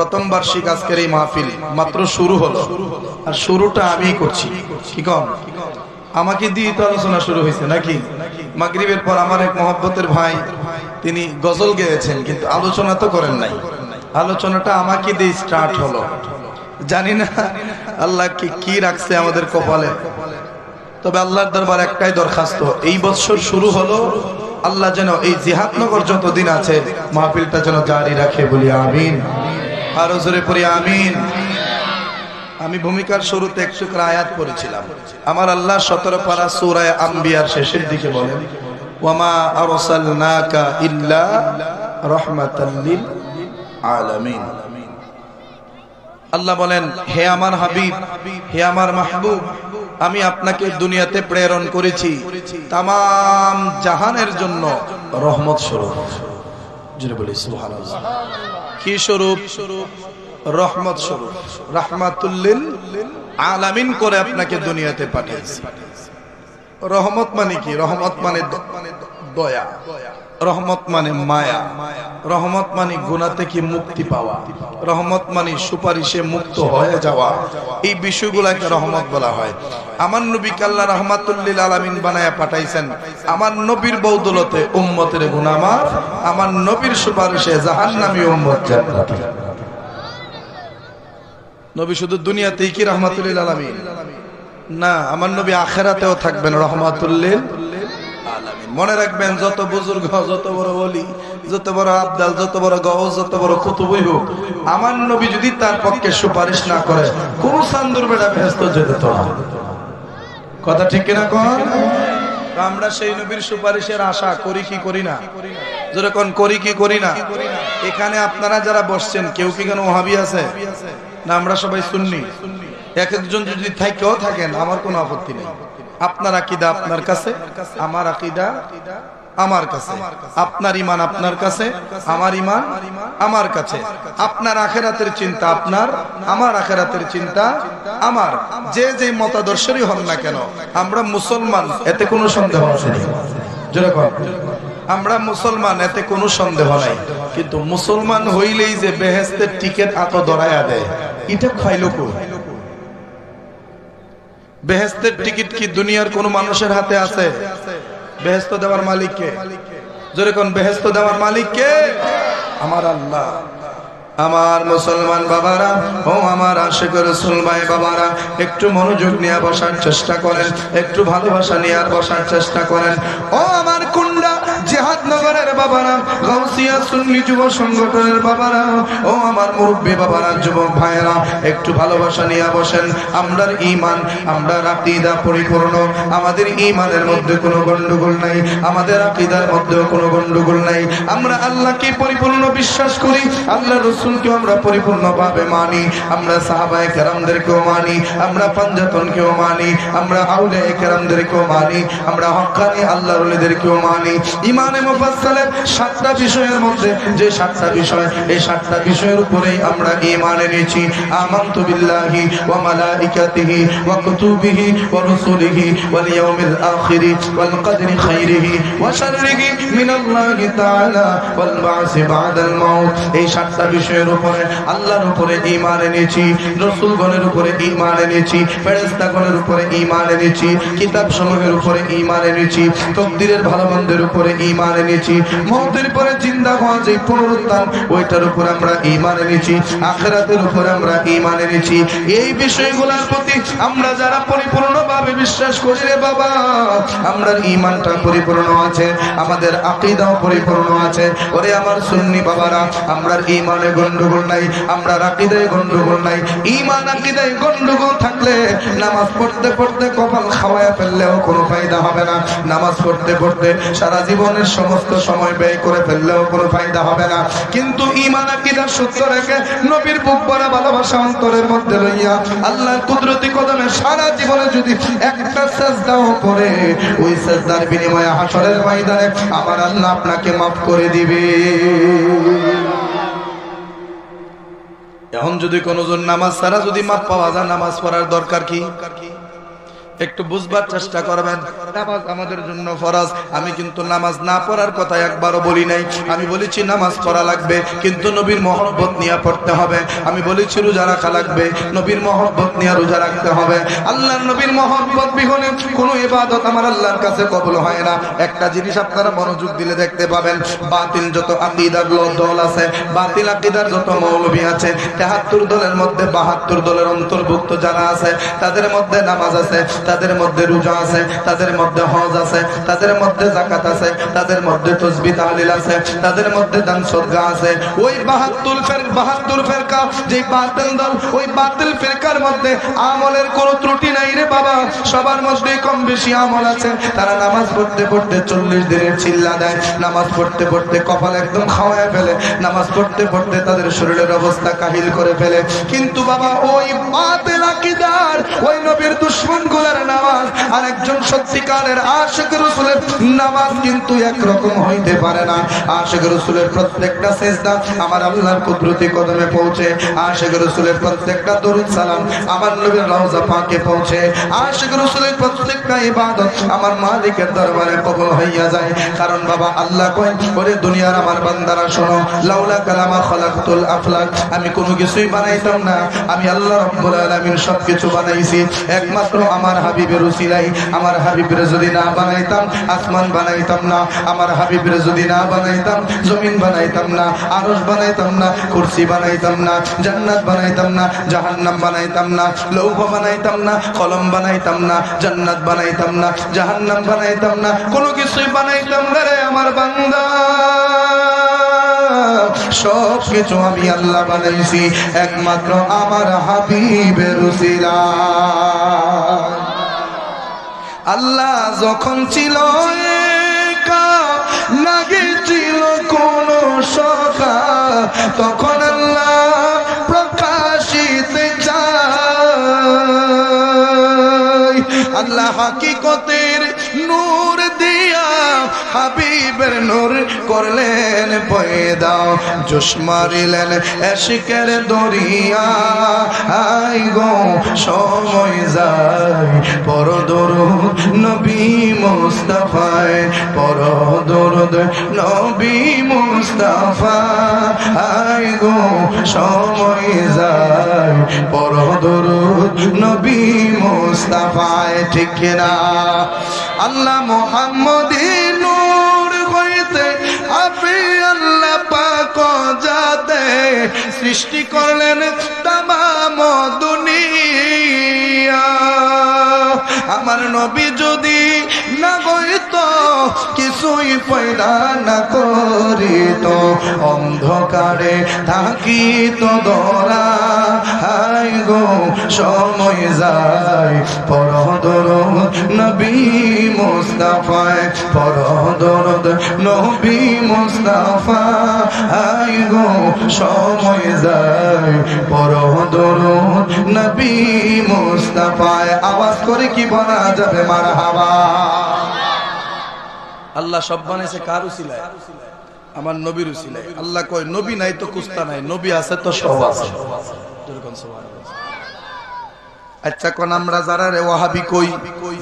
প্রথম বার্ষিক আজকের এই মাহফিল মাত্র শুরু হলো, আর শুরুটা আমিই করছি। কি কম আমাকে দিয়ে তো আলোচনা শুরু হয়েছে নাকি? মাগরিবের পর আমার এক মহব্বতের ভাই তিনি গজল গেয়েছেন, কিন্তু আলোচনা তো করেন নাই। আলোচনাটা আমাকে দিয়ে স্টার্ট হলো। জানি না আল্লাহ কি রাখছে আমাদের কপালে। তবে আল্লাহর দরবার একটাই দরখাস্ত, এই বছর শুরু হলো, আল্লাহ যেন এই জিহাদনগর যতদিন আছে মাহফিলটা যেন জারি রাখে, বলি আমিন। আরো জোরে পড়ি আমিন। আমি ভূমিকার শুরুতে একটু আয়াত পড়েছিলাম। আমার আল্লাহ 17 পারা সূরা আম্বিয়ার শেষের দিকে বলেন, ওয়ামা আরসালনাকা ইল্লা রাহমাতাল লিল আলামিন। আল্লাহ বলেন, হে আমার হাবিব, হে আমার মাহবুব, আমি আপনাকে দুনিয়াতে প্রেরণ করেছি তামাম জাহানের জন্য রহমত স্বরূপ। জোরে বলি সুবহানাল্লাহ। কি স্বরূপ? রহমত স্বরূপ, রাহমাতুল লিল আলামিন করে আপনাকে দুনিয়াতে পাঠিয়েছি। রহমত মানে কি? রহমত মানে দয়া, রহমত মানে মায়া, রহমত মানে গুনাহ থেকে মুক্তি পাওয়া, রহমত মানে সুপারিশে মুক্ত হয়ে যাওয়া। এই বিষয়গুলোকে রহমত বলা হয়। আমার নবীকে আল্লাহ রাহমাতুল লিল আলামিন বানায়া পাঠাইছেন। আমার নবীর বদৌলতে উম্মতের গুনাহ মাফ, আমার নবীর সুপারিশে জাহান্নামী উম্মত জান্নাতি। নবী শুধু দুনিয়াতেই কি রাহমাতুল লিল আলামিন না, আমার নবী আখিরাতেও থাকবেন রাহমাতুল লিল আলামিন। মনে রাখবেন, যত বুজুর্গ, যত বড় ওলি, যত বড় আবদাল, যত বড় গওস, যত বড় কুতুবই হোক, আমার নবী যদি তার পক্ষে সুপারিশ না করে, কোন সান্দুর বেটা বেহেশতে যেতে তো না। কথা ঠিক কিনা কোন? আমরা সেই নবীর সুপারিশের আশা করি কি করি না? যেরকম করি কি করি না? এখানে আপনারা যারা বসছেন, কেউ কি কেন ওহাবি আছে না? আমরা সবাই সুন্নি। এক একজন যদি থেকেও থাকেন, আমার কোনো আপত্তি নেই। আপনার আকীদা আপনার কাছে, আমার আকীদা আমার কাছে, আপনার ঈমান আপনার কাছে, আমার ঈমান আমার কাছে, আপনার আখিরাতের চিন্তা আপনার, আমার আখিরাতের চিন্তা আমার। যে যে মতাদর্শেরই হন না কেন, আমরা মুসলমান, এতে কোনো সন্দেহ নেই। যেরকম আমরা মুসলমান, এতে কোনো সন্দেহ নাই। কিন্তু মুসলমান হইলেই যে বেহেশতের টিকিট এত দরায়া দেয়, এটা খাইলো কো? বেহেশতের টিকিট কি দুনিয়ার কোন মানুষের হাতে আছে? বেহেশত দেওয়ার মালিক কে? যেরকম বেহেশত দেওয়ার মালিক কে? আমার আল্লাহ। আমার মুসলমান বাবারা, ও আমার আশিক রাসূল ভাই বাবারা, একটু মনোযোগ নিয়ে বসার চেষ্টা করেন, একটু ভালোবাসা নিয়ে আর বসার চেষ্টা করেন। ও আমার কুন্ডা জিহাদনগরের বাবারা, গাউসিয়া সুন্নি যুব সংগঠনের বাবারা, ও আমার মুরব্বী বাবারা, যুবক ভাইয়েরা, একটু ভালোবাসা নিয়ে বসেন। আমরার ঈমান, আমরার আকীদা পরিপূর্ণ। আমাদের ঈমানের মধ্যে কোনো গন্ডগোল নাই, আমাদের আকীদার মধ্যেও কোনো গন্ডগোল নাই। আমরা আল্লাহকে পরিপূর্ণ বিশ্বাস করি, আল্লাহ রাসূলকে আমরা পরিপূর্ণভাবে মানি, আমরা সাহাবায়ে কেরামদেরকেও মানি, আমরা পাঞ্জাতনকেও মানি, আমরা আউলিয়ায়ে কেরামদেরকেও মানি, আমরা হক্কানি আল্লাহর ওলিদেরকেও মানি। ঈমানে মুফাসসালের 7টা বিষয়ের মধ্যে যে 7টা বিষয়, এই 7টা বিষয়ের উপরেই আমরা ঈমান এনেছি। আমানতু বিল্লাহি ওয়া মালাইকাতিহি ওয়া কুতুবিহি ওয়া রুসুলিহি ওয়াল ইয়াউমিল আখির ওয়াল কদরি খাইরিহি ওয়া শাররিহি মিনাল্লাহি তাআলা ওয়াল বা'সি বা'দাল মাউত। এই 7টা বিষয়ের উপরে আল্লাহর উপরে ঈমান এনেছি, রাসূলগণের উপরে ঈমান এনেছি, ফেরেশতাগণের উপরে ঈমান এনেছি, কিতাবসমূহের উপরে ঈমান এনেছি, তাকদীরের ভালো মন্দের উপরে ঈমান এনেছি, মওতের পরে জিন্দা হওয়া যে পুনরুত্থান, ওইটার উপরে আমরা ঈমান এনেছি, আখিরাতের উপরে আমরা ঈমান এনেছি। এই বিষয়গুলোর প্রতি আমরা যারা পরিপূর্ণভাবে বিশ্বাস করি রে বাবা, আমরার ঈমানটা পরিপূর্ণ আছে, আমাদের আকীদাও পরিপূর্ণ আছে। ওরে আমার সুন্নি বাবারা, আমরার ঈমানে গন্ডগোল নাই, আমরা আকীদায় গন্ডগোল নাই। ঈমান আকীদায় গন্ডগোল থাকলে নামাজ পড়তে পড়তে কপাল খাওয়ায়া ফেললেও কোনো ফায়দা হবে না। নামাজ পড়তে পড়তে সারা জীবনের সমস্ত সময় ব্যয় করে ফেললেও কোনো ফায়দা হবে না। কিন্তু ঈমান আকীদা সত্য রেখে নবীর বুক ভরা ভালোবাসা অন্তরের মধ্যে লইয়া আল্লাহর কুদরতি কদমে সারা জীবনে যদি একটা সাজদাও করে, ওই সাজদার বিনিময়ে হাশরের ময়দানে আমার আল্লাহ আপনাকে মাফ করে দিবে। এখন যদি কোনজন নামাজ ছাড়া যদি মাপ পাওয়া যায়, নামাজ পড়ার দরকার কি? একটু বুঝবার চেষ্টা করবেন। নামাজ আমাদের জন্য ফরজ। আমি কিন্তু নামাজ না পড়ার কথা একবারও বলি নাই। আমি বলেছি নামাজ পড়া লাগবে, কিন্তু নবীর মহব্বত নিয়ে পড়তে হবে। আমি বলেছি রোজা রাখা লাগবে, নবীর মহব্বত নিয়ে রোজা রাখতে হবে। আল্লাহর নবীর মহব্বত বিহীন কোনো ইবাদত আমার আল্লাহর কাছে কবুল হয় না। একটা জিনিস আপনারা মনোযোগ দিলে দেখতে পাবেন, বাতিল যত আকীদার দল আছে, বাতিল আকীদার যত মৌলবী আছে, ৭৩ দলের মধ্যে ৭২ দলের অন্তর্ভুক্ত যারা আছে, তাদের মধ্যে নামাজ আছে, তাদের মধ্যে রোজা আছে, তাদের মধ্যে হজ আছে, তাদের মধ্যে যাকাত আছে, তাদের মধ্যে তাসবিহ তাহলিল আছে, তাদের মধ্যে দান সদকা আছে। ওই ৭২ ফেরকা যে বাতিল দল, ওই বাতিল ফেরকার মধ্যে আমলের কোনো ত্রুটি নাই রে বাবা। সবার মধ্যে কম বেশি আমল আছে। তারা নামাজ পড়তে পড়তে 40 দিনের চিল্লা দেয়, নামাজ পড়তে পড়তে কপাল একদম খাওয়ায় ফেলে, নামাজ পড়তে পড়তে তাদের শরীরের অবস্থা কাহিল করে ফেলে। কিন্তু বাবা ওই বাতিল আকীদার, ওই নবীর দুশমন গুলার নামাজ আর একজন সত্যিকারের আশিক রাসূলের নামাজ কিন্তু একরকম হইতে পারে না। আশিক রাসূলের প্রত্যেকটা সিজদা আমার আল্লাহর কুদরতি কদমে পৌঁছে, আশিক রাসূলের প্রত্যেকটা দরুদ সালাম আমার নবীর রওজা পাকে পৌঁছে, আশিক রাসূলের প্রত্যেকটা ইবাদত আমার মালিকের দরবারে কবুল হইয়া যায়। কারণ বাবা আল্লাহ কয়, ওরে দুনিয়ার আমার বান্দারা শোনো, লাউলা কালামা খালাকতুল আফলাক, আমি কোনো কিছুই বানাইতাম না, আমি আল্লাহ রাব্বুল আলামিন সবকিছু বানাইছি একমাত্র আমার হাবিবের উসিলায়। আমার হাবিবের যদি না বানাইতাম আসমান বানাইতাম না, আমার হাবিবের যদি না বানাইতাম জমিন বানাইতাম না, আরশ বানাইতাম না, কুরসি বানাইতাম না, জান্নাত বানাইতাম না, জাহান্নাম বানাইতাম না, লৌহ বানাইতাম না, কলম বানাইতাম না, জান্নাত বানাইতাম না, জাহান্নাম বানাইতাম না, কোনো কিছুই বানাইতাম না রে আমার বান্দা। সব কিছু আমি আল্লাহ বানাইছি একমাত্র আমার হাবিবের উসিলায়। আল্লাহ যখন ছিল একা, লাগেছিল কোন সখা, তখন আল্লাহ প্রকাশিতে চায়। আল্লাহ হাকিকতের নূর দিয়া হাবিবের নূর করলেন পয়দা, জোশ মারিলেন এশকের দরিয়া। আই গো সময় যায়, পর দরুদ নবী মুস্তাফায়, পর দরুদ নবী মুস্তাফা। আই গো সময় যায়, পর দরুদ নবী মুস্তাফায়। ঠিক না? আল্লাহ মুহাম্মদের নূর হইতে আপনি আল্লাহ পাক যাতে সৃষ্টি করলেন তামাম দুনিয়া। আমার নবী যদি না হইত, কিছুই পয়দা না করিত, অন্ধকারে থাকিত ধরা। হাই গো সময় যায়, পর দরুদ নবী মুস্তাফায়, পর দরুদ নবী মুস্তাফা। হাই গো সময় যায়, পর দরুদ নবী মুস্তাফায়। আওয়াজ করে কি বলা যাবে মারহাবা? আল্লাহ সব বানাইছে কার উসিলায়? আমার নবীর উসিলায়। আল্লাহ কয় নবী নাই তো কুস্তা নাই, নবী আছে তো সব আছে। আচ্ছা কোন আমরা যারা রে ওয়াহাবি কই,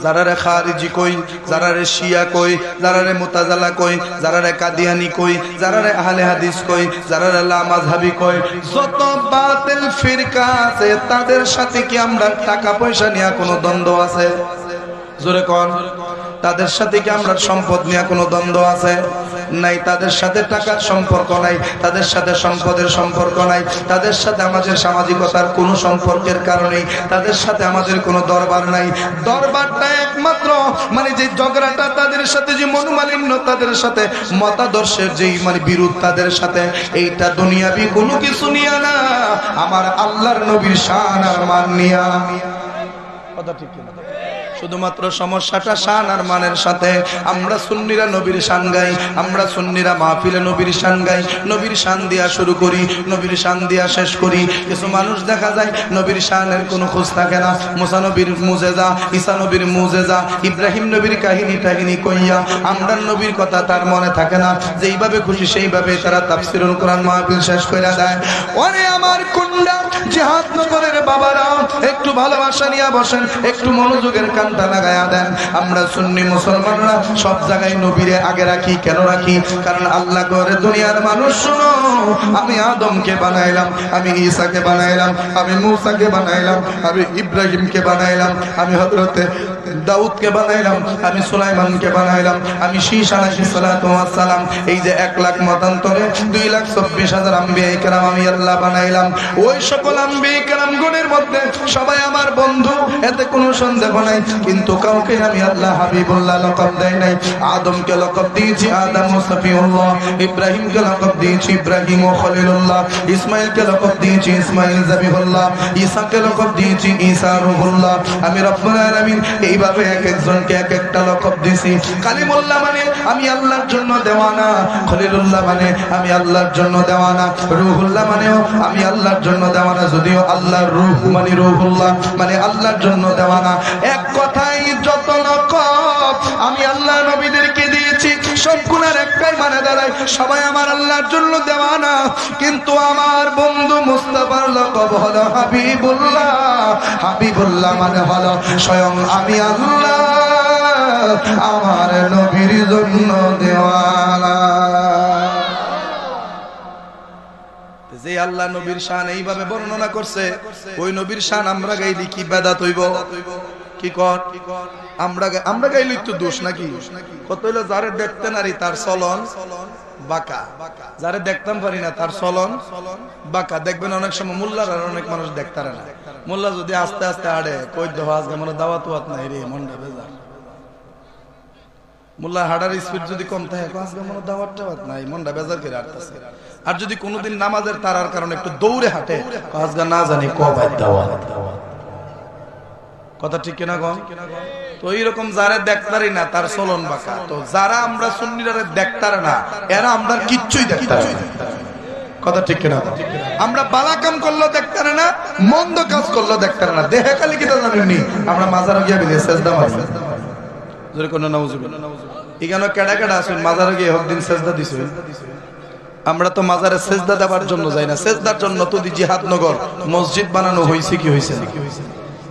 যারা রে খারিজি কই, যারা রে শিয়া কই, যারা রে মুতাজালা কই, যারা রে কাদিয়ানি কই, যারা রে আহলে হাদিস কই, যারা রে লা মাযহাবি কই, যত বাতিল ফিরকা আছে তাদের সাথে কি আমরা টাকা পয়সা নিয়ে কোনো দ্বন্দ্ব আছে? জোরে কোন। তাদের সাথে কি আমরা সম্পদ নিয়ে কোনো দ্বন্দ্ব আছে? নাই। তাদের সাথে টাকার সম্পর্ক নাই, তাদের সাথে সম্পদের সম্পর্ক নাই, তাদের সাথে আমাদের সামাজিকতার কোনো সম্পর্কের কারণেই তাদের সাথে আমাদের কোনো দরবার নাই। দরবারটা একমাত্র মানে যে ঝগড়াটা তাদের সাথে, যে মনোমালিন্য তাদের সাথে, মতাদর্শের যেই মানে বিরোধ তাদের সাথে, এইটা দুনিয়াবি কোনো কিছু নিয়ে না, আমার আল্লাহর নবীর শান আর মান নিয়া। কথা ঠিক কিনা? শুধুমাত্র সমস্যাটা শান আর মানের সাথে। আমরা সুন্নিরা নবীর শান গাই, আমরা সুন্নিরা মাহফিলে নবীর শান গাই, নবীর শান দিয়া শুরু করি, নবীর শান দিয়া শেষ করি। কিছু মানুষ দেখা যায় নবীর শানের কোনো খোঁজ থাকে না। মুসা নবীর মুজেজা, ঈসা নবীর মুজেজা, ইব্রাহিম নবীর কাহিনী টাহিনী কইয়া আমরা নবীর কথা তার মনে থাকে না। যেইভাবে খুশি সেইভাবে তারা তাফসীরুল কোরআন মাহফিল শেষ করে দেয়। ওরে আমার কুন্ডা জিহাদ নগরের বাবারা একটু ভালোবাসা নিয়ে বসেন, একটু মনোযোগের কানটা লাগায়া দেন। আমরা সুন্নি মুসলমানরা সব জায়গায় নবীরে আগে রাখি। কেন রাখি? কারণ আল্লাহ করে দুনিয়ার মানুষ শোনো, আমি আদমকে বানাইলাম, আমি ঈসাকে বানাইলাম, আমি মূসাকে বানাইলাম, আমি ইব্রাহিমকে বানাইলাম, আমি হযরতে দাউদকে বানাইলাম, আমি সুলাইমানকে বানাইলাম, আমি শীশ আলাইহিস সালাতু ওয়াস সালাম, এই যে 1 লাখ মতান্তরে 2,24,000 আম্বিয়া কেরাম আমি আল্লাহ বানাইলাম। ওই সকল আম্বিয়া কেরাম গণের মধ্যে সবাই আমার বন্ধু, এতে কোনো সন্দেহ নাই। কিন্তু কাউকে আমি আল্লাহ হাবিবুল্লাহ লকব দেই নাই। আদমকে লকব দিয়েছি আদম ও সফিউল্লাহ, ইব্রাহিমকে লকব দিয়েছি ইব্রাহিম ও খলিলুল্লাহ, ইসমাঈলকে লকব দিয়েছি ইসমাঈল যাবিহুল্লাহ, ঈসাকে লকব দিয়েছি ঈসা রূহুল্লাহ। আমি রব্বুল আলামিন এইভাবে এক একজনকে এক একটা লকব দিয়েছি। কালিমুল্লাহ মানে আমি আল্লাহর জন্য দেওয়ানা, খলিলুল্লাহ মানে আমি আল্লাহর জন্য দেওয়ানা, রূহুল্লাহ মানেও আমি আল্লাহর জন্য দেওয়ানা। যদিও আল্লাহর রূহ মানে রূহুল্লাহ মানে আল্লাহর জন্য দেওয়ানা। এক কথাই যত লকব আমি আল্লাহ নবীদেরকে দিয়েছি সবগুলোর একটাই মানে দাঁড়ায় সবাই আমার আল্লাহর জন্য দেওয়ানা। কিন্তু আমার বন্ধু মুস্তাফার লকব হলো হাবিবুল্লাহ। হাবিবুল্লাহ মানে হলো স্বয়ং আমি আল্লাহ আমার নবীর জন্য দেওয়ানা। যে আল্লাহ নবীর শান এইভাবে বর্ণনা করছে, ওই নবীর শান আমরা গাইলি কি বেদাত হইব? কি কর আমরা গাইলি তো দোষ নাকি? কত হইলো যারে দেখতে নারী তার চলন বাঁকা, যারে দেখতাম পারি না তার চলন বাঁকা। দেখবেন অনেক সময় মোল্লার আর অনেক মানুষ দেখতে না। মোল্লা যদি আস্তে আস্তে আড়ে কই দেহ আজকে মনে দাওয়াত ওয়াত নাই রে, মনটা বেজার। মোল্লা হাড়ার স্পিড যদি কম থাকে আজকে মনে দাওয়াত টাওয়াত নাই, মনটা বেজার করে আটতেছে। আর যদি কোনোদিন নামাজের তারার কারণে একটু দৌড়ে হাঁটে আজকে না জানি কবে দাওয়াত। কথা ঠিক কিনা কম? তো এইরকম যারা দেখতারি না তার চলন বাঁকা। তো যারা আমরা সুন্নিরা দেখতারে না এরা আমরা কিচ্ছুই দেখতারে না। কথা ঠিক কিনা? আমরা বালা কাম করলেও দেখতারে না, মন্দ কাজ করলেও দেখতারে না। দেহে খালি কি জানেননি আমরা মাজারে গিয়ে বিলে সেজদা মারি, জোরে কোন নাউজুবিল্লাহ। এখানে কেডা কেডা আসুন মাজারে গিয়ে হক দিন সেজদা দিছেন? আমরা তো মাজারে সেজদা দেওয়ার জন্য যাই না, সেজদার জন্য তো জিহাদ নগর মসজিদ বানানো হয়েছে। কি হয়েছে?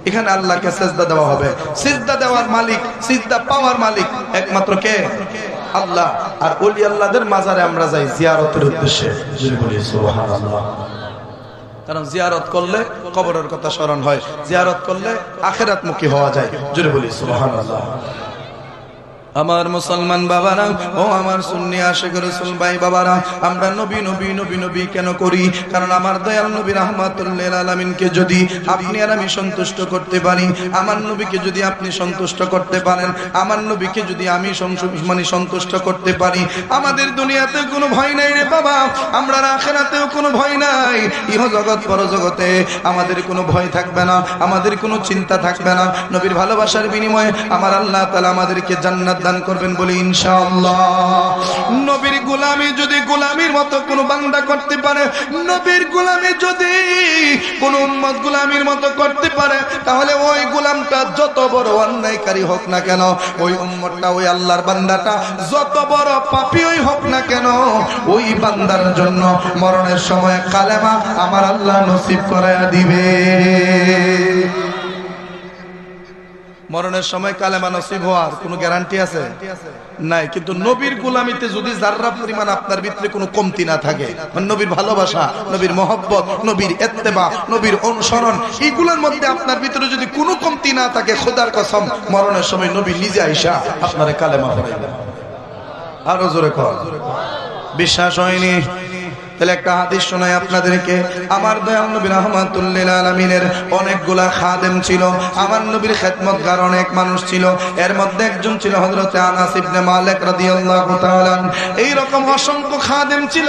এখানে আল্লাহকে সিজদা দেওয়া হবে। সিজদা দেওয়ার মালিক, সিজদা পাওয়ার মালিক একমাত্র কে? আল্লাহ। আর ওলি আল্লাহদের মাজারে আমরা যাই জিয়ারতের উদ্দেশ্যে। বলি সুবহানাল্লাহ। কারণ জিয়ারত করলে কবরের কথা স্মরণ হয়, জিয়ারত করলে আখিরাতমুখী হওয়া যায়। জোরে বলি সুবহানাল্লাহ। আমার মুসলমান বাবারা ও আমার সুন্নি আশিক রাসূল ভাই বাবারা, আমরা নবী নবী নবী নবী কেন করি? কারণ আমার দয়াল নবী রাহমাতুল লিল আলামিনকে যদি আপনি আর আমি সন্তুষ্ট করতে পারি, আমার নবীকে যদি আপনি সন্তুষ্ট করতে পারেন, আমার নবীকে যদি আমি সন্তুষ্ট করতে পারি, আমাদের দুনিয়াতে কোনো ভয় নাই রে বাবা, আমরা আখিরাতেও কোনো ভয় নাই। ইহ জগৎ পর জগতে আমাদের কোনো ভয় থাকবে না, আমাদের কোনো চিন্তা থাকবে না। নবীর ভালোবাসার বিনিময়ে আমার আল্লাহ তাআলা আমাদেরকে জান্নাত দান করবেন বলি ইনশাআল্লাহ। নবীর গোলামি যদি গোলামির মতো কোন বান্দা করতে পারে, নবীর গোলামি যদি কোন উম্মত গোলামির মতো করতে পারে, তাহলে ওই গোলামটা যত বড় অন্যায়কারী হোক না কেন, ওই উম্মতটা ওই আল্লাহর বান্দাটা যত বড় পাপীই হোক না কেন, ওই বান্দার জন্য মরণের সময় কালেমা আমার আল্লাহ নসিব করায়া দিবে। মরণের সময় কালেমা নসিব হওয়ার কোনো গ্যারান্টি আছে? নাই। কিন্তু নবীর গোলামিতে যদি যাররা পরিমাণ আপনার ভিতরে কোনো কমতি না থাকে, মানে নবীর ভালোবাসা, নবীর মহব্বত, নবীর ইত্তেবা, নবীর অনুসরণ, এইগুলোর মধ্যে আপনার ভিতরে যদি কোনো কমতি না থাকে, খোদার কসম মরণের সময় নবী নিজে আইসা আপনার কালেমা পড়াইবেন। আরো জোরে কর। বিশ্বাস হয়নি? তাহলে একটা হাদিস শোনাই আপনাদেরকে। আমার দয়াল নবী রাহমাতুল লিল আলামিনের অনেকগুলা খাদেম ছিল, আমার নবীর খেদমতগার অনেক মানুষ ছিল। এর মধ্যে একজন ছিল হযরত আনাস ইবনে মালিক রাদিয়াল্লাহু তাআলা। এই রকম অসংখ্য খাদেম ছিল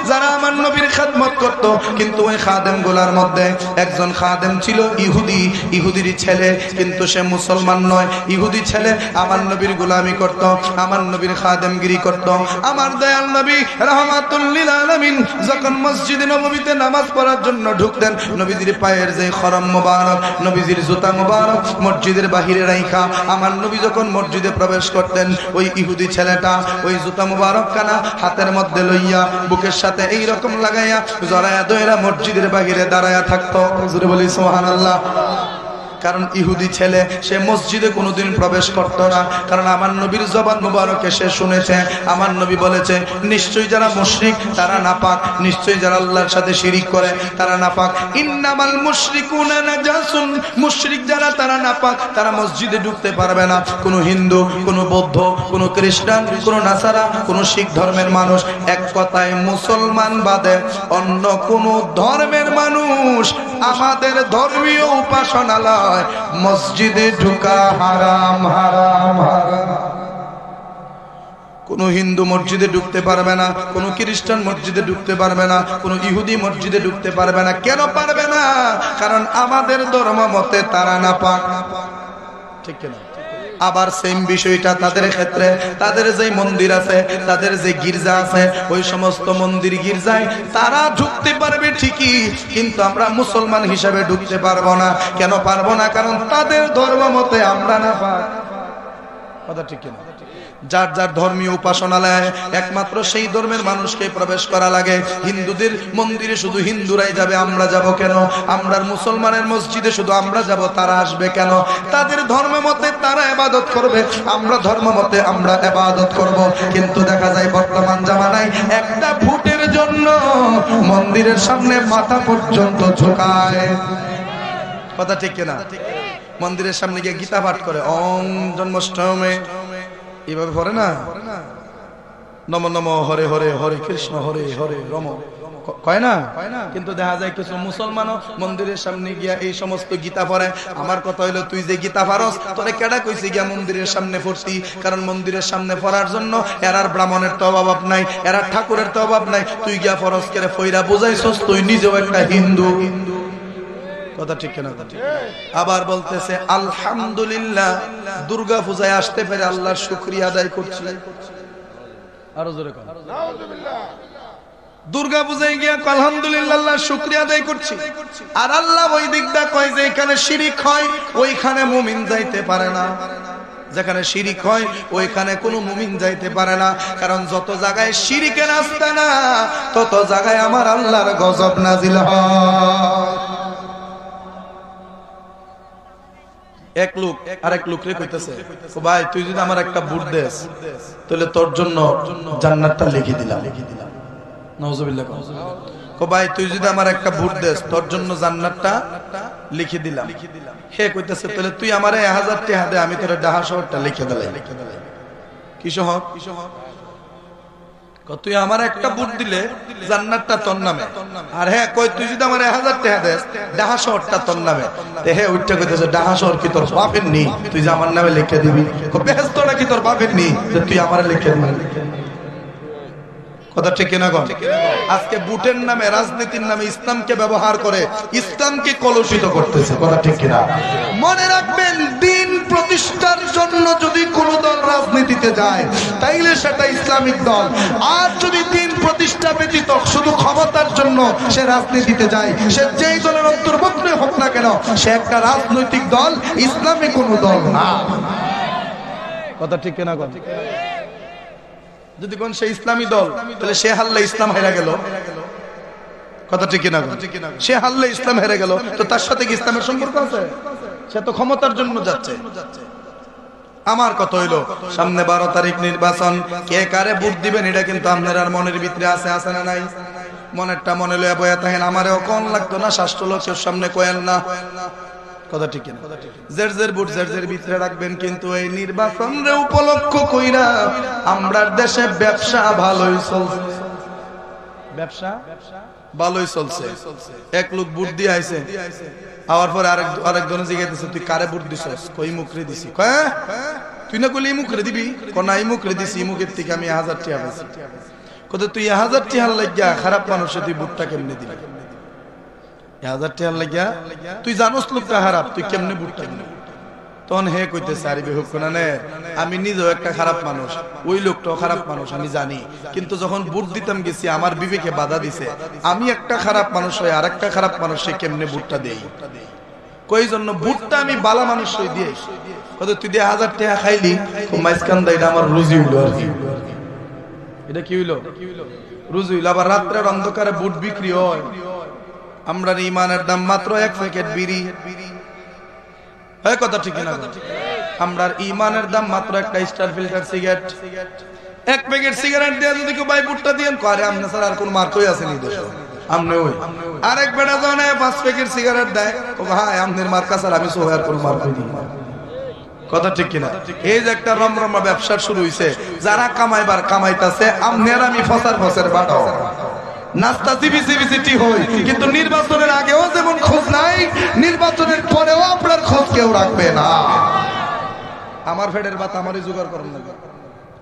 যারা আমার নবীর খেদমত করত। কিন্তু ওই খাদেমগুলোর মধ্যে একজন খাদেম ছিল ইহুদি, ইহুদির ছেলে, কিন্তু সে মুসলমান নয়। ইহুদি ছেলে আমার নবীর গোলামি করত, আমার নবীর খাদেমগিরি করত। আমার দয়াল নবী রাহমাতুল লিল আলামিন যখন মসজিদে নববীতে নামাজ পড়ার জন্য ঢুকতেন, নবীজির পায়ের যে খরম মোবারক, নবীজির জুতা মোবারক মসজিদের বাহিরে রাইখা আমার নবী যখন মসজিদে প্রবেশ করতেন, ওই ইহুদি ছেলেটা ওই জুতা মোবারক কানা হাতের মধ্যে লইয়া বুকের সাথে এই রকম লাগাইয়া জড়ায়া দইরা মসজিদের বাহিরে দাঁড়ায়া থাকতো। হুজুর বলি সুবহানাল্লাহ। কারণ ইহুদি ছেলে সে মসজিদে কোনোদিন প্রবেশ করতো না, কারণ আমার নবীর জবান মুবারকে সে শুনেছে আমার নবী বলেছে নিশ্চয়ই যারা মুশরিক তারা নাপাক, নিশ্চয়ই যারা আল্লাহর সাথে শিরিক করে তারা নাপাক। ইন্নামাল মুশরিকুনা নাজাসুন, মুশরিক যারা তারা নাপাক, তারা মসজিদে ঢুকতে পারবে না। কোনো হিন্দু, কোনো বৌদ্ধ, কোনো খ্রিস্টান, কোনো নাসারা, কোনো শিখ ধর্মের মানুষ, এক কথায় মুসলমান বাদে অন্য কোনো ধর্মের মানুষ আমাদের ধর্মীয় উপাসনালয় মসজিদে ঢোকা হারাম হারাম হারাম। কোন হিন্দু মসজিদে ঢুকতে পারবে না, কোন খ্রিস্টান মসজিদে ঢুকতে পারবে না, কোন ইহুদি মসজিদে ঢুকতে পারবে না। কেন পারবে না? কারণ আমাদের ধর্ম মতে তারা নাপাক। ঠিক কিনা? আবার সেম বিষয়টা তাদের ক্ষেত্রে, তাদের যে মন্দির আছে, তাদের যে গির্জা আছে, ওই সমস্ত মন্দির গির্জায় তারা ঢুকতে পারবে ঠিকই, কিন্তু আমরা মুসলমান হিসাবে ঢুকতে পারবো না। কেন পারবো না? কারণ তাদের ধর্ম মতে আমরা নাপাক। কথা ঠিক কিনা? যার যার ধর্মীয় উপাসনালয় একমাত্র সেই ধর্মের মানুষকে প্রবেশ করা লাগে। হিন্দুদের মন্দিরে শুধু হিন্দুরাই যাবে, আমরা যাব কেন? আমরা মুসলমানের মসজিদে শুধু আমরা যাব, তারা আসবে কেন? তাদের ধর্ম মতে তারা ইবাদত করবে, আমরা ধর্ম মতে আমরা ইবাদত করব। কিন্তু দেখা যায় বর্তমান জামানায় একটা ভোটের জন্য মন্দিরের সামনে মাথা পর্যন্ত ঝুঁকায়। কথা ঠিক কিনা? মন্দিরের সামনে গিয়ে গীতা পাঠ করে, ওম জন্মাষ্টমী এইভাবে পড়ে না, নম নম হরে হরে হরে কৃষ্ণ হরে হরে রম কয় না? কিন্তু দেখা যায় কিছু মুসলমানও মন্দিরের সামনে গিয়া এই সমস্ত গীতা পড়ে। আমার কথা হইলো, তুই যে গীতা পারস তোরে কেডা কইছে গিয়া মন্দিরের সামনে পড়তি? কারণ মন্দিরের সামনে পড়ার জন্য এরার ব্রাহ্মণের তো অভাব নাই, এরার ঠাকুরের তো অভাব নাই। তুই গিয়া ফরজ করে ফইরা বুঝাইছস তুই নিজেও একটা হিন্দু। কথা ঠিক কিনা? আবার বলতেছে আলহামদুলিল্লাহ, দুর্গা পূজায় আসতে পেরে আল্লাহর শুকরিয়া আদায় করছি। আরো জোরে কর নাউজুবিল্লাহ। দুর্গা পূজায় গিয়া আলহামদুলিল্লাহ আল্লাহর শুকরিয়া আদায় করছি। আর আল্লাহ ওই দিকটা কয় যে এখানে শিরিক হয় ওইখানে মুমিন যাইতে পারে না। যেখানে শিরিক হয় ওইখানে কোনো মুমিন যাইতে পারে না। কারণ যত জায়গায় শিরিকের আস্তানা তত জায়গায় আমার আল্লাহর গজব নাজিল হয়। এক লোক আরেক লোকরে কইতেছে, ও ভাই তুই যদি আমার একটা বুট দেস তাহলে তোর জন্য জান্নাতটা লিখে দিলাম। নাউজুবিল্লাহ। ও ভাই তুই যদি আমার একটা বুট দেস তোর জন্য জান্নাতটা লিখে দিলাম। হে কইতেছে তাহলে তুই আমারে 1000 টাকা দে, আমি তোর ঢাকা শহরটা লিখে দিলাম। কি শহর? তুই আমার একটা বুট দিলে জান্নাতটা তোর নামে। আর হ্যাঁ কই তুই যদি আমার 1000 টাকা দেস ঢাকা শহরটা তোর নামে। তে হে উঠতে কইতেছে ঢাকা শহর কি তোর বাপের নি? তুই যে আমার নামে লিখে দিবি। বেহেশতটা কি তোর বাপের নি যে তুই আমারে লিখে দিবি? কথা ঠিক না? আজকে বুটের নামে, রাজনীতির নামে ইসলামকে ব্যবহার করে ইসলামকে কলুষিত করতেছে। কথা ঠিক কিনা? মনে রাখবেন, দিন প্রতিষ্ঠার জন্য যদি কোন দল রাজনীতিতে যায় তাইলে সেটা ইসলামিক দল। আর যদি দিন প্রতিষ্ঠা ব্যতীত শুধু ক্ষমতার জন্য সে রাজনীতিতে যায়, সে যেই দলের অন্তর্ভুক্ত হোক না কেন, সে একটা রাজনৈতিক দল, ইসলামী কোন দল না। কথা ঠিক কিনা? যদি কোন সে ইসলামী দল তাহলে সে হারলে ইসলাম হেরে গেল। কথা ঠিক কিনা? সে হারলে ইসলাম হেরে গেল, তো তার সাথে কি ইসলামের সম্পর্ক আছে? সে তো ক্ষমতার জন্য যাচ্ছে। আমার কথা হইলো, সামনে 12 তারিখ নির্বাচন, কে কারে ভোট দিবেন এটা কিন্তু আপনার মনের ভিতরে আছে, আছে না নাই? মনেরটা মনে লইয়া বয়া থাকেন। আমারেও কোন লাগতো না, শাস্ত্র লোকের সামনে কয়েন না। কথা ঠিক কিনা? জের ভোট জের ভিতরে রাখবেন। কিন্তু এই নির্বাচন রে উপলক্ষ কইরা আমরার দেশে ব্যবসা ভালোই চলছে। ব্যবসা ভালোই চলছে। এক লোক ভোট দিয়ে আইছে, আওয়ার পরে আরেকজনে জিজ্ঞাসা তুই কারে ভোট দিছস? কই মুখরে দিছি। কয় তুই না কইলি মুখরে দিবি? কোনা এই মুখরে দিছি, মুখের থেকে আমি 1000 টাকা পাইছি। কত তুই 1000 টাকা লাগিয়া খারাপ মানুষে তুই ভোটটা কেমনে দিবি? 1000 টাকা লাগিয়া তুই জানোস লোকটা খারাপ, তুই কেমনে ভোটটা দিবি? তখন হে কইতেছে আরে বেহুকুনানে আমি নিজেও একটা খারাপ মানুষ, ওই লোকটাও খারাপ মানুষ আমি জানি, কিন্তু যখন ভোট দিতাম গেছি আমার বিবেকে বাধা দিছে, আমি একটা খারাপ মানুষ হয়ে আর একটা খারাপ মানুষে কেমনে ভোটটা দেই, কই জন্য ভোটটা আমি বালা মানুষ হয়ে দিয়ে কত তুই 1000 টাকা খাইলি মাইসকান দা, এটা আমার রুজি হইলো আর কি, এটা কি হইলো রুজি হইলো। আবার রাত্রের অন্ধকারে ভোট বিক্রি হয়, আমরা ইমানের দাম মাত্র 1 প্যাকেট বিড়ি, এই কথা ঠিক না? আমরা ইমানের দাম মাত্র একটা star filter cigarette, 1 packet cigarette দিয়ে যদি কেউ ভাই ভোটটা দিয়েন করে আমনে স্যার আর কোন মার্কই আছে নি দেশে, আমনে ওই আরেক বেটা জানে 5 প্যাকেট সিগারেট দেয়, ও ভাই আমনের মার্কা স্যার আমি সোহার কোন মার্কই দিই, কথা ঠিক কিনা? এই যে একটা রমরমা ব্যবসা শুরু হইছে, যারা কামাইবার কামাইতাছে আমনের আমি ফসার ফসের বাড়াও নাস্তা সিবিসিবিসিটি হই, কিন্তু নির্বাচনের আগেও যেমন খোঁজ নাই, নির্বাচনের পরেও আপনার খোঁজ কেউ রাখবে না। আমার ফেডের বাত আমারই জোগাড় করার লাগবে,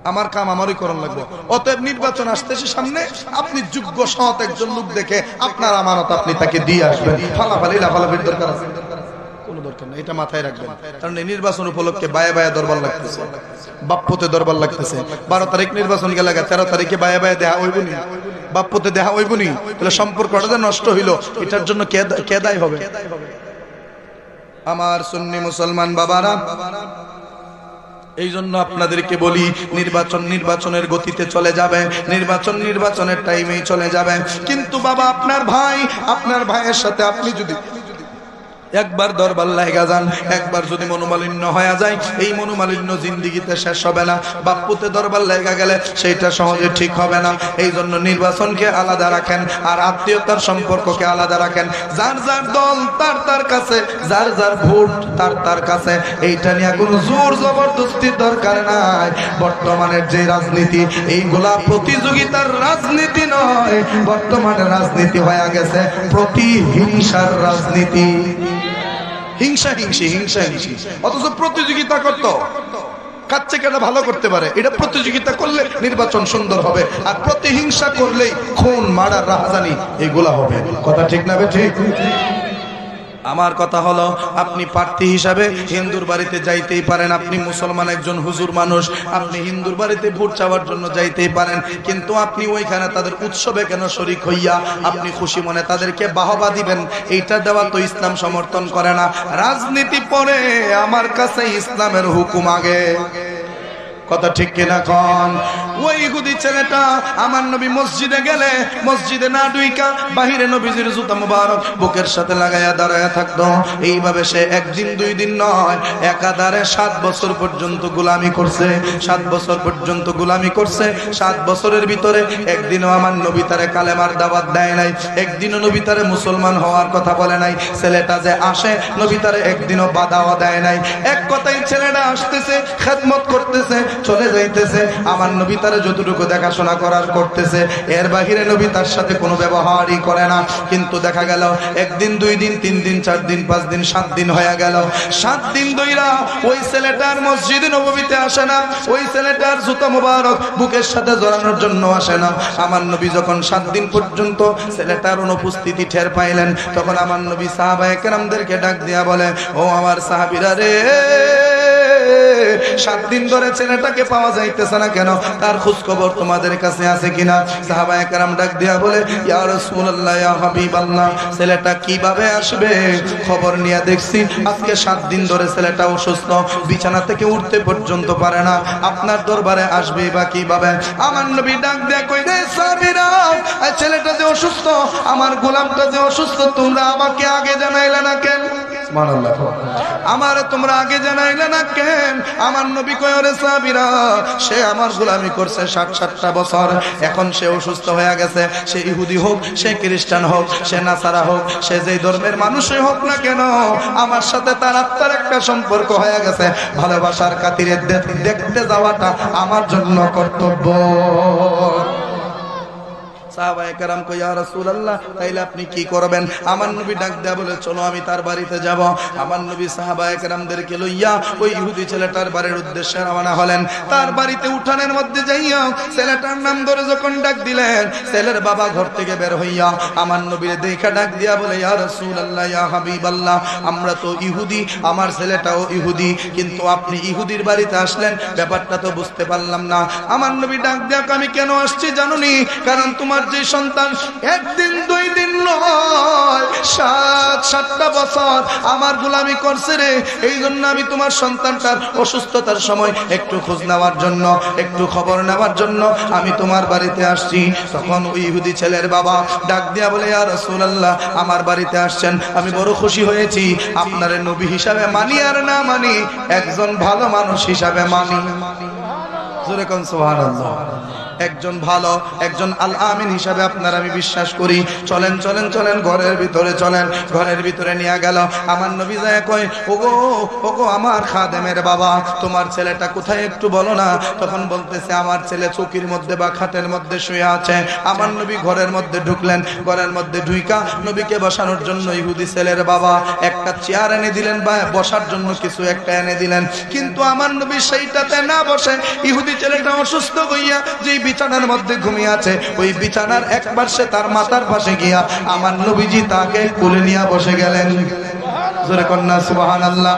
আমার কাম আমারই করার লাগবে। অতএব নির্বাচন আসতেছে সামনে, আপনি যোগ্য সৎ একজন লোক দেখে আপনার আমানত আপনি তাকে দিয়ে আসবেন, ফালাফালি লাফালাফির দরকার আছে কোনো দরকার নেই, এটা মাথায় রাখবেন। কারণ এই নির্বাচন উপলক্ষে বায়ে বায়ে দরবার লাগতেছে, বাপ্পতে দরবার লাগতেছে। 12 তারিখ নির্বাচন গেলে 13 তারিখে বায়ে বায়ে দেয়া হইব নি, বাপ্পতে দেখা হইব নি, তাহলে সম্পর্কটা যে নষ্ট হইল এটার জন্য কে দায়ী হবে? আমার সুন্নি মুসলমান বাবারা, এই জন্য আপনাদেরকে বলি নির্বাচনের গতিতে চলে যাবে, নির্বাচনের টাইমেই চলে যাবে, কিন্তু বাবা আপনার ভাইয়ের সাথে আপনি যদি একবার দরবার লাগা যান, একবার যদি মনোমালিন্য হয়ে যায়, এই মনোমালিন্য জিন্দিগিতে শেষ হবে না, বাপ্পুতে দরবার লাগা গেলে সেইটা সহজে ঠিক হবে না। এই জন্য নির্বাচনকে আলাদা রাখেন, আর আত্মীয়তার সম্পর্ককে আলাদা রাখেন। যার যার দল তার কাছে, যার যার ভোট তার কাছে, এইটা নিয়ে কোনো জোর জবরদস্তির দরকার নাই। বর্তমানের যে রাজনীতি, এইগুলা প্রতিযোগিতার রাজনীতি নয়, বর্তমানের রাজনীতি হয়ে গেছে প্রতিহিংসার রাজনীতি। হিংসা অথচ প্রতিযোগিতা করত কাচ্ছে কেটা ভালো করতে পারে, এটা প্রতিযোগিতা করলে নির্বাচন সুন্দর হবে, আর প্রতিহিংসা করলেই খুন মারার রাহাজানি এগুলা হবে। কথা ঠিক না ঠিক? আমার কথা হলো, আপনি প্রার্থী হিসাবে হিন্দুর বাড়িতে যাইতেই পারেন, আপনি মুসলমান একজন হুজুর মানুষ, আপনি হিন্দুর বাড়িতে ভোট চাওয়ার জন্য যাইতেই পারেন, কিন্তু আপনি ওইখানে তাদের উৎসবে কেন শরীক হইয়া আপনি খুশি মনে তাদেরকে বাহবা দিবেন? এইটা দেওয়া তো ইসলাম সমর্থন করে না। রাজনীতি পরে, আমার কাছে ইসলামের হুকুম আগে। কথা ঠিক কিনা কোন? ওই ইহুদি ছেলেটা আমার নবী মসজিদে গেলে মসজিদে না ঢুইকা বাহিরে নবীজির জুতা মুবারক বুকের সাথে লাগাইয়া দাঁড়ায় থাকতো। এইভাবে সে একদিন 2 দিন নয়, একাধারে 7 বছর পর্যন্ত গোলামি করছে, 7 বছর পর্যন্ত গোলামি করছে। 7 বছরের ভিতরে একদিনও আমার নবী তারে কালেমার দাওয়াত দেয় নাই, একদিনও নবী তারে মুসলমান হওয়ার কথা বলে নাই। ছেলেটা যে আসে, নবী তারে একদিনও বাধাও দেয় নাই। এক কথাই ছেলেটা আসতেছে, খেদমত করতেছে, চলে যাইতেছে, আমার নবী তারে যতটুকু দেখাশোনা করার করতেছে, এর বাহিরে নবী তার সাথে কোনো ব্যবহারই করে না। কিন্তু দেখা গেল একদিন, 2 দিন, 3 দিন, 4 দিন, 5 দিন, 7 দিন হয়ে গেল। 7 দিন ধইরা ওই ছেলেটার মসজিদে নববীতে আসে না, ওই ছেলেটার জুতা মুবারক বুকের সাথে জড়ানোর জন্য আসে না। আমার নবী যখন 7 দিন পর্যন্ত ছেলেটার অনুপস্থিতি টের পাইলেন, তখন আমার নবী সাহাবায়ে কেরামদেরকে ডাক দিয়া বলে, ও আমার সাহাবীরা রে, 7 দিন ধরে ছেলেটাকে পাওয়া যাইতেছে না কেন? তার খোঁজ খবর তোমাদের কাছে আছে কিনা? সাহাবায়ে কেরাম ডাক দিয়া বলে, ইয়া রাসূলুল্লাহ, ইয়া হাবিবাল্লাহ, ছেলেটা কিভাবে আসবে? খবর নিয়ে দেখছি আজকে 7 দিন ধরে ছেলেটা অসুস্থ, বিছানা থেকে উঠতে পর্যন্ত পারে না, আপনার দরবারে আসবে বা কিভাবে? আমার নবী ডাক দিয়া কই, রে সাহাবীরা, এই ছেলেটা যে অসুস্থ, আমার গোলামটা যে অসুস্থ, তোমরা আমাকে আগে জানাইলে না কেন? সুবহানাল্লাহ। আমারে তোমরা আগে জানাইলে না কেন? আমার নবী কয়, রে সাহাবীরা, সে আমার গোলামি করছে 60-70টা বছর, এখন সে অসুস্থ হয়ে গেছে। সে ইহুদি হোক, সে খ্রিস্টান হোক, সে নাসারা হোক, সে যেই ধর্মের মানুষই হোক না কেন, আমার সাথে তার আত্মার একটা সম্পর্ক হয়ে গেছে। ভালোবাসার খাতিরে দেখতে যাওয়াটা আমার জন্য কর্তব্য। সাহাবায়ে কেরাম কই ইয়া রাসূলুল্লাহ তাইলে আপনি কি করবেন? আমার নবী ডাক দেয়া বলে চলো আমি তার বাড়িতে যাব। আমার নবী সাহাবায়ে কেরামদেরকে লইয়া ওই ইহুদি ছেলেটার বাড়ির উদ্দেশ্যে রওনা হলেন। তার বাড়িতে উঠানের মধ্যে যাইয়া ছেলেটার নাম ধরে যখন ডাক দিলেন, ছেলের বাবা ঘর থেকে বের হইয়া আমার নবীর দেখে ডাক দিয়া বলে ইয়া রাসূলুল্লাহ ইয়া হাবিবাল্লাহ, আমরা তো ইহুদি, আমার ছেলেটাও ইহুদি, কিন্তু আপনি ইহুদির বাড়িতে আসলেন, ব্যাপারটা তো বুঝতে পারলাম না। আমার নবী ডাক দিয়া আমি কেন আসছি জানুনি? কারণ তোমার যে সন্তান একদিন দুই দিন নয় 7-7টা বছর আমার গোলামি করছে রে, এই জন্য আমি তোমার সন্তানটার অসুস্থতার সময় একটু খোঁজ নেওয়ার জন্য, একটু খবর নেওয়ার জন্য আমি তোমার বাড়িতে আসছি। তখন ওই ইহুদি ছেলের বাবা ডাক দিয়া বলে ইয়া রাসূলুল্লাহ, আমার বাড়িতে আসছেন, আমি বড় খুশি হয়েছি। আপনার নবী হিসাবে মানি আর না মানি, একজন ভালো মানুষ হিসাবে মানি। জোরে কোন সুবহানাল্লাহ। একজন ভালো, একজন আল আমিন হিসাবে আপনার আমি বিশ্বাস করি। চলেন চলেন চলেন, ঘরের ভিতরে চলেন। ঘরের ভিতরে নিয়ে গেল। আমার নবী যায় কয় ওগো ওগো আমার খাদেমের বাবা, তোমার ছেলেটা কোথায় একটু বলো না। তখন বলতেছে আমার ছেলে চৌকির মধ্যে বা খাটের মধ্যে শুয়ে আছে। আমার নবী ঘরের মধ্যে ঢুকলেন। ঘরের মধ্যে ঢুইকা নবীকে বসানোর জন্য ইহুদি ছেলের বাবা একটা চেয়ার এনে দিলেন বা বসার জন্য কিছু একটা এনে দিলেন, কিন্তু আমার নবী সেইটাতে না বসে ইহুদি ছেলেটা অসুস্থ হইয়া যে বিছানার মধ্যে ঘুমিয়ে আছে, ওই বিছানার একবার সে তার মাথার পাশে গিয়া আমার নবীজি তাকে কোলে নিয়ে বসে গেলেন। জোরে কন্যা সুবহানাল্লাহ।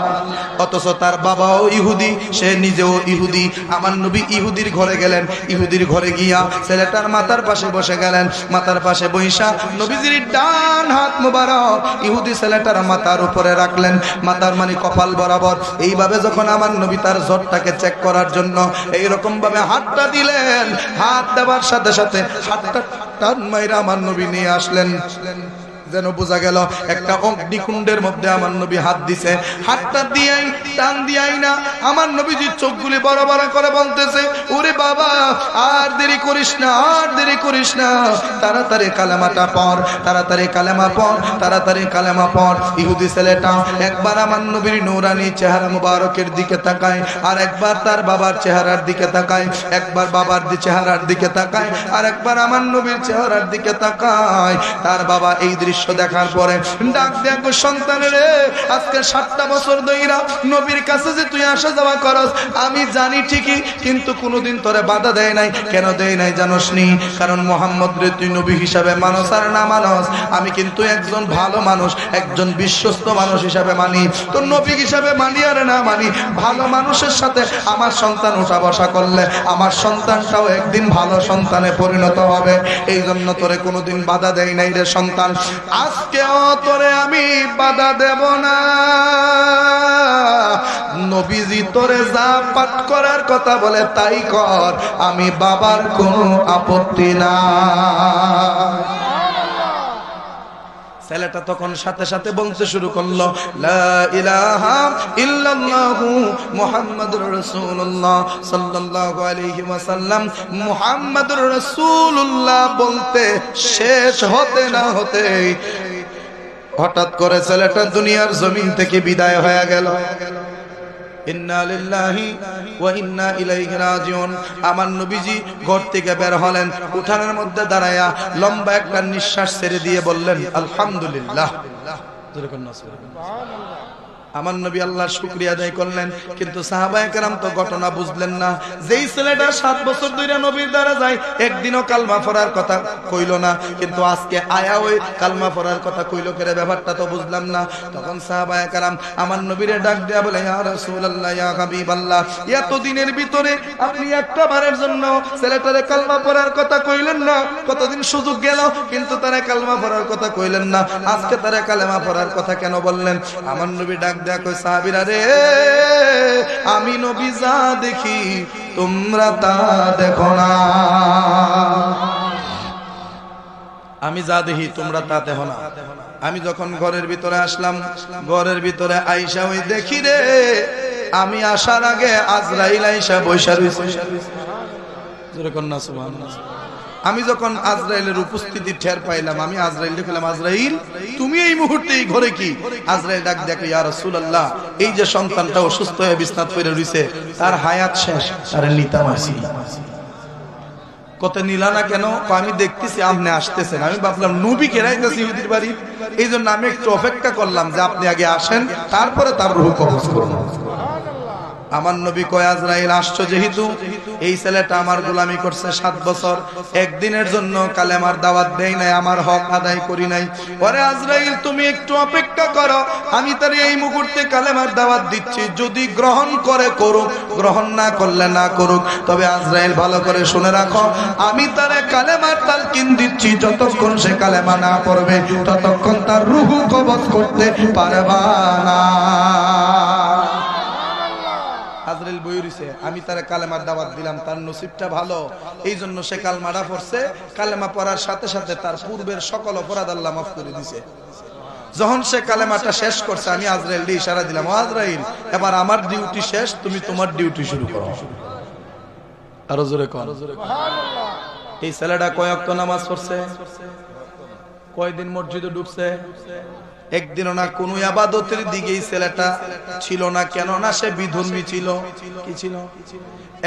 অথচ তার বাবাও ইহুদি, সে নিজেও ইহুদি। আমার নবী ইহুদির ঘরে গেলেন। ইহুদির ঘরে গিয়া ছেলেটার মাথার পাশে বসে গেলেন। মাথার পাশে বৈশা নবীজির ডান হাত মুবারক ইহুদি ছেলেটার মাথার উপরে রাখলেন, মাথার মানে কপাল বরাবর। এইভাবে যখন আমার নবী তার জ্বরটাকে চেক করার জন্য এইরকম ভাবে হাতটা দিলেন, হাত দেওয়ার সাথে সাথে হাতটা টান মাইরা আমার নবী নিয়ে আসলেন, যেন বোঝা গেল একটা অগ্নিকুণ্ডের মধ্যে আমার নবী হাত দিছে। হাতটা দিয়াই টান দিয়াই না আমার নবীজির চোখগুলি বড় বড় করে বলতেছে ওরে বাবা আর দেরি করিস না, আর দেরি করিস না, তাড়াতাড়ি কালেমাটা পড়, তাড়াতাড়ি কালেমা পড়, তাড়াতাড়ি কালেমা পড়। ইহুদি ছেলেটা একবার আমার নবীর নূরানি চেহারা মুবারকের দিকে তাকায়, আর একবার তার বাবার চেহারার দিকে তাকায়, একবার বাবার চেহারার দিকে তাকায়, আর একবার আমার নবীর চেহারার দিকে তাকায়। তার বাবা এই দৃশ্য দেখার পরে ডাক দেখো সন্তান রে, আজকে 7টা বছর ধইরা নবীর কাছে যে তুই আসা যাওয়া করস আমি জানি ঠিকই, কিন্তু কোনোদিন তোরে বাধা দেয় নাই। কেন দেয় নাই জানোস নি? কারণ মুহাম্মদ রে তুই নবী হিসাবে মানস আর না মানস, আমি কিন্তু একজন ভালো মানুষ, একজন বিশ্বস্ত মানুষ হিসাবে মানি। তো নবী হিসাবে মানি আর না মানি, ভালো মানুষের সাথে আমার সন্তান উঠা বসা করলে আমার সন্তানটাও একদিন ভালো সন্তানে পরিণত হবে। এই জন্য তোরে কোনোদিন বাধা দেয় নাই রে সন্তান, আজকেও তোরে আমি বাধা দেব না। নবীজি তোরে যা পাঠ করার কথা বলে তাই কর, আমি বাবার কোনো আপত্তি না। ছেলেটা তখন সাথে সাথে বলতে শুরু করলো লা ইলাহা ইল্লাল্লাহু মুহাম্মাদুর রাসূলুল্লাহ সাল্লাল্লাহু আলাইহি ওয়াসাল্লাম। মুহাম্মাদুর রাসূলুল্লাহ বলতে শেষ হতে না হতেই হঠাৎ করে ছেলেটা দুনিয়ার জমিন থেকে বিদায় হয়ে গেল। ইন্না লিল্লাহি ওয়া ইন্না ইলাইহি রাজিউন। আমার নবীজি ঘর থেকে বের হলেন, উঠানের মধ্যে দাঁড়ায়া লম্বা একটা নিঃশ্বাস ছেড়ে দিয়ে বললেন আলহামদুলিল্লাহ। আমার নবী আল্লাহর শুকরিয়া আদায় করলেন, কিন্তু সাহাবায়ে কেরাম তো ঘটনা বুঝলেন না। যেই ছেলেটা 7 বছর ধরে নবীর দ্বারা যায় একদিনও কালমা পড়ার কথা কইল না, কিন্তু আজকে আয়া ওই কালমা পড়ার কথা কইল করে, ব্যাপারটা তো বুঝলাম না। তখন সাহাবায়ে কেরাম আমার নবীরে ডাক দেয়া বলে ইয়া রাসূলুল্লাহ ইয়া হাবিবাল্লাহ, এত দিনের ভিতরে আপনি একটা বারের জন্য ছেলেটারে কালমা পড়ার কথা কইলেন না, কতদিন সুযোগ গেল কিন্তু তারা কালমা পড়ার কথা কইলেন না, আজকে তারা কালেমা পড়ার কথা কেন বললেন? আমার নবী ডাক দেখো সাহাবীরা রে, আমি নবী যা দেখি তোমরা তা দেখো না, আমি যা দেখি তোমরা তা দেখো না। আমি যখন ঘরের ভিতরে আসলাম, ঘরের ভিতরে আয়েশা ওই দেখি রে, আমি আসার আগে আজরাইল আয়েশা বৈশা রইছে। জোরে কন্না সুবহানাল্লাহ। আমি যখন আজরাইলের উপস্থিতি টের পাইলাম, আমি আজরাইল দেখলাম আজরাইল তুমি এই মুহূর্তে এই ঘরে কি? আজরাইল ডাক দেখে ইয়া রাসূলুল্লাহ, এই যে সন্তানটা অসুস্থ হয়ে বিছনাত পড়ে রইছে তার হায়াত শেষ, তার নিতাম আসি। কত নিলা না কেন? আমি দেখতেছি আপনি আসতেছেন, আমি ভাবলাম নবী কেরাইতেছি ইহুদির বাড়ি, এই জন্য আমি একটু অপেক্ষা করলাম যে আপনি আগে আসেন, তারপরে তার রূহ কবজ করব। আমার নবী কয় আজরাইল আসছো যেহেতু, এই ছেলেটা আমার গোলামি করছে 7 বছর, একদিনের জন্য কালেমার দাওয়াত দেই নাই, আমার হক আদায় করি নাই। পরে আজরাইল তুমি একটু অপেক্ষা করো, আমি তার এই মুহূর্তে কালেমার দাওয়াত দিচ্ছি, যদি গ্রহণ করে করুক, গ্রহণ না করলে না করুক। তবে আজরাইল ভালো করে শুনে রাখো, আমি তার কালেমার তালকিন দিচ্ছি, যতক্ষণ সে কালেমা না পড়বে ততক্ষণ তার রূহ কবজ করতে পারবা না। আজরাইল বইরিছে, আমি তার কালেমার দাওয়াত দিলাম, তার নসিবটা ভালো, এই জন্য সে কালেমাটা পড়ছে। কালেমা পড়ার সাথে সাথে তার পূর্বের সকল অপরাধ আল্লাহ মাফ করে দিয়েছে। যখন সে কালেমাটা শেষ করছে, আমি আজরাইল দিয়ে ইশারা দিলাম, ও আজরাইল, এবার আমার ডিউটি শেষ, তুমি তোমার ডিউটি শুরু করো। আরো জোরে কর। এই ছেলেটা কয় ওয়াক্ত নামাজ পড়ছে, কয়দিন মসজিদে ঢুকছে? একদিনও না। কোন ইবাদতের দিকে এই ছেলেটা ছিল না, কেন না সে বিধর্মী ছিল। কি ছিল?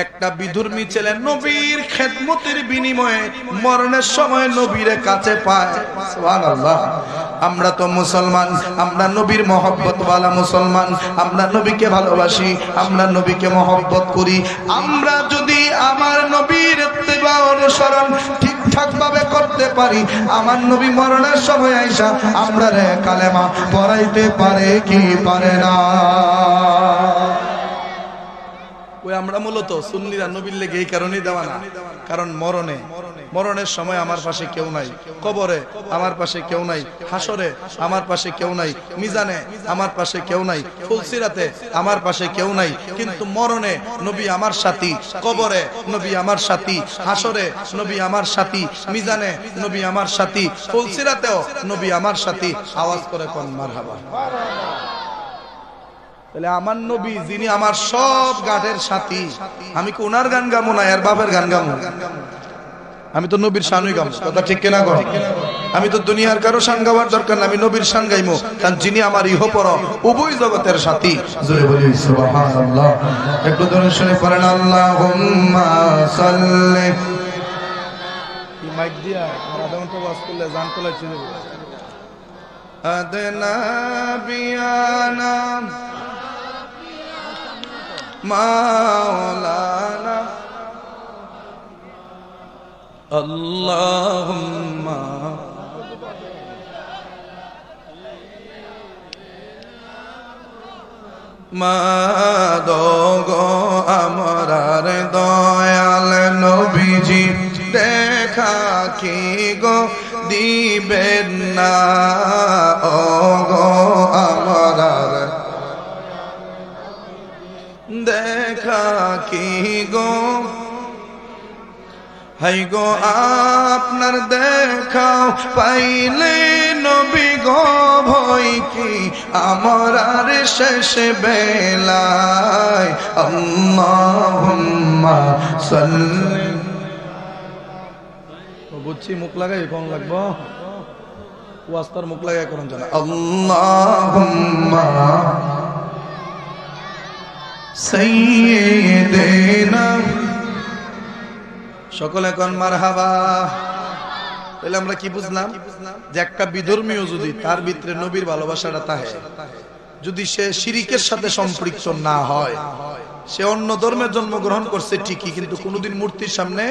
একটা বিধর্মী ছেলে নবীর খেদমতের বিনিময়ে মরণের সময় নবীর কাছে পায়। সুবহানাল্লাহ। আমরা তো মুসলমান, আমরা নবীর মহব্বত ওয়ালা মুসলমান, আমরা নবীকে ভালোবাসি, আমরা নবীকে মহব্বত করি। আমরা যদি আমার নবীর ইত্তেবা অনুসরণ ঠিকঠাক ভাবে করতে পারি, আমার নবী মরণের সময় আইসা আমরা রে কালেমা পড়াইতে পারে কি পারে না? ওই আমরা মূলত সুন্নিরা নবীর লেগে এই কারণেই দেওয়া না, কারণ মরণের সময় আমার পাশে কেউ নাই, কবরে আমার পাশে কেউ নাই, হাসরে আমার পাশে কেউ নাই, মিজানে আমার পাশে কেউ নাই, ফুলসিরাতে আমার পাশে কেউ নাই, কিন্তু মরণে নবী আমার সাথী, কবরে নবী আমার সাথী, হাসরে নবী আমার সাথী, মিজানে নবী আমার সাথী, ফুলসিরাতেও নবী আমার সাথী। আওয়াজ করে কোন মারহাবা। তাহলে আমার নবী যিনি আমার সব গাঠের সাথী, আমি কি ওনার গান গামো না এর বাপের গান গামো? আমি তো নবীর শানই গামো, কথা ঠিক কিনা কর? আমি তো দুনিয়ার কারো শান গাওয়ার দরকার না, আমি নবীর শান গাইমো, কারণ যিনি আমার ইহপর উভয় জগতের সাথী। জোরে বলি সুবহানাল্লাহ। একটু জোরে শুনে পড়েন আল্লাহুম্মা সাল্লি। এই মাইক দিয়া আর আধা ঘন্টা ওয়াজ করলে জান তোলাই চলে যাবে। আদনা বিয়ানা মাওলানা আল্লাহুম্মা মাদগো আমরার দয়াল নবীজি দেখা কি গো দিবেন না, ও গো আমরার দেখা কি গো, হাই গো আপনার দেখা পাইলে নবী গো ভয় কি আমার আর শেষ বেলায়। আল্লাহুম্মা সাল্লি। বুঝছি মুখ লাগাই কোন লাগবো, ওয়াস্তার মুখ লাগাই কোন জানা। আল্লাহুম্মা সাইয়্যিদিনা, সকলে কোন মারহাবা। তাহলে আমরা কি বুঝলাম? যে একটা বিধর্মীয় যদি তার ভিতরে নবীর ভালোবাসাটা থাকে, যদি সে শিরিকের সাথে সম্পৃক্ত না হয়, সে অন্য ধর্মের জন্মগ্রহণ করছে ঠিকই, কিন্তু কোনোদিন মূর্তির সামনে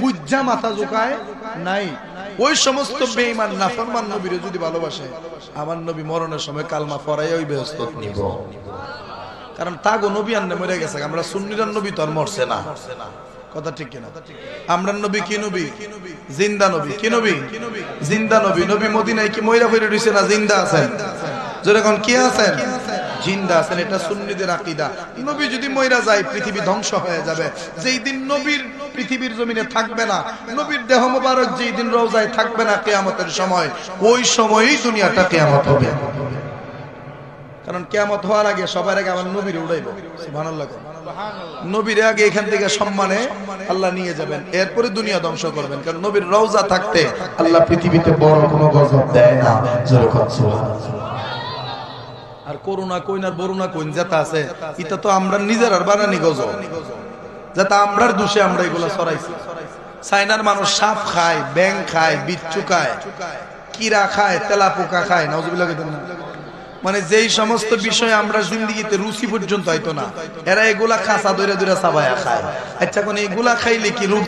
বুজ্জা মাথা ঝুঁকায় নাই, ওই সমস্ত বেঈমান নাফরমান নবীরে যদি ভালোবাসে, আমার নবী মরণের সময় কালমা পড়াই ওই ব্যস্ত নিব। কারণ তাগো নবী আন্নে মরে গেছে, আমরা সুন্নিরান নবী তো আর মরছে না, কথা ঠিক কিনা? আমরা নবী কি নবী? জিন্দা নবী। কি নবী? জিন্দা নবী। নবী মদিনায় কি ময়রা ফিরে রইছে না জিন্দা আছেন? যখন কি আছেন? জিন্দা আছেন। এটা সুন্নিদের আকীদা। নবী যদি ময়রা যায় পৃথিবী ধ্বংস হয়ে যাবে। যেই দিন নবীর পৃথিবীর জমিনে থাকবে না, নবীর দেহ মোবারক যেই দিন রওজায় থাকবে না কিয়ামতের সময়, ওই সময়ই দুনিয়াটা কিয়ামত হবে। কারণ কিয়ামত হওয়ার আগে সবার আগে আমার নবীর উড়াইব। সুবহানাল্লাহ। নবীর আগে এখান থেকে সম্মানে আল্লাহ নিয়ে যাবেন, এরপরে দুনিয়া ধ্বংস করবেন। কারণ নবীর রওজা থাকতে আল্লাহ পৃথিবীতে বড় কোনো গজব দেয় না। জোরে কথা সুবহানাল্লাহ। আর করুণা কইন আর বরুণা কইন যেটা আছে, এটা তো আমরা নিজের আর বানানি গজব, যেটা আমরার দোষে আমরা এগুলা ছড়াইছি। চাইনার মানুষ সাপ খায়, ব্যাং খায়, বিচ্ছু খায়, কিরা খায়, তেলাপোকা খায়, নাউজুবিল্লাহ। মানে যেই সমস্ত বিষয় আমরা জিন্দিগিতে রুচি পর্যন্ত হয়তো না, এরা এগুলা খাসা দইরা দইরা চাবায়া খায়। আচ্ছা কোন এগুলা খাইলে কি রূপ